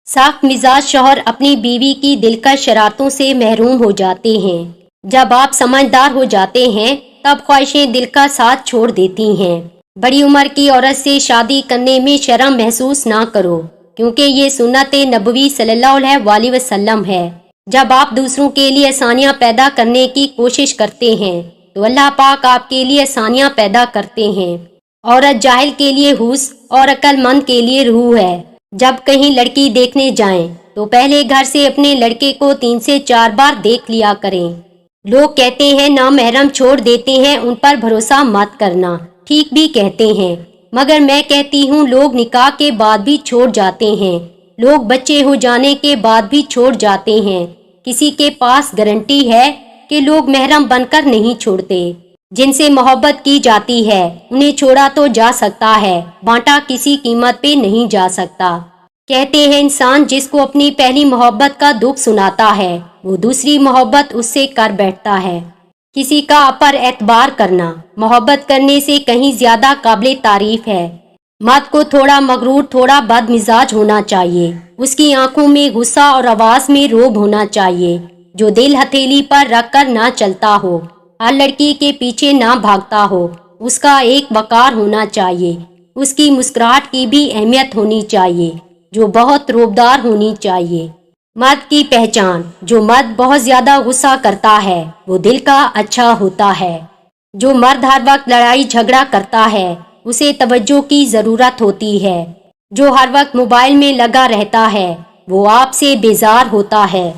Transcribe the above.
سخت مزاج شوہر اپنی بیوی کی دلکش شرارتوں سے محروم ہو جاتے ہیں۔ جب آپ سمجھدار ہو جاتے ہیں تب خواہشیں دل کا ساتھ چھوڑ دیتی ہیں۔ بڑی عمر کی عورت سے شادی کرنے میں شرم محسوس نہ کرو، کیونکہ یہ سنت نبوی صلی اللہ علیہ وآلہ وسلم ہے۔ جب آپ دوسروں کے لیے آسانیاں پیدا کرنے کی کوشش کرتے ہیں تو اللہ پاک آپ کے لیے آسانیاں پیدا کرتے ہیں۔ عورت جاہل کے لیے حوس اور عقل مند کے لیے روح ہے۔ جب کہیں لڑکی دیکھنے جائیں تو پہلے گھر سے اپنے لڑکے کو 3 سے 4 بار دیکھ لیا کریں۔ لوگ کہتے ہیں نامحرم چھوڑ دیتے ہیں، ان پر بھروسہ مت کرنا، ٹھیک بھی کہتے ہیں، مگر میں کہتی ہوں لوگ نکاح کے بعد بھی چھوڑ جاتے ہیں، لوگ بچے ہو جانے کے بعد بھی چھوڑ جاتے ہیں۔ کسی کے پاس گارنٹی ہے کہ لوگ محرم بن کر نہیں چھوڑتے؟ جن سے محبت کی جاتی ہے انہیں چھوڑا تو جا سکتا ہے، بانٹا کسی قیمت پہ نہیں جا سکتا۔ کہتے ہیں انسان جس کو اپنی پہلی محبت کا دکھ سناتا ہے وہ دوسری محبت اس سے کر بیٹھتا ہے۔ کسی کا پر اعتبار کرنا محبت کرنے سے کہیں زیادہ قابل تعریف ہے۔ مرد کو تھوڑا مغرور، تھوڑا بد مزاج ہونا چاہیے، اس کی آنکھوں میں غصہ اور آواز میں روب ہونا چاہیے، جو دل ہتھیلی پر رکھ کر نہ چلتا ہو، ہر لڑکی کے پیچھے نہ بھاگتا ہو، اس کا ایک وقار ہونا چاہیے، اس کی مسکراہٹ کی بھی اہمیت ہونی چاہیے، جو بہت روبدار ہونی چاہیے۔ مرد کی پہچان: جو مرد بہت زیادہ غصہ کرتا ہے وہ دل کا اچھا ہوتا ہے۔ جو مرد ہر وقت لڑائی جھگڑا کرتا ہے اسے توجہ کی ضرورت ہوتی ہے۔ جو ہر وقت موبائل میں لگا رہتا ہے وہ آپ سے بیزار ہوتا ہے۔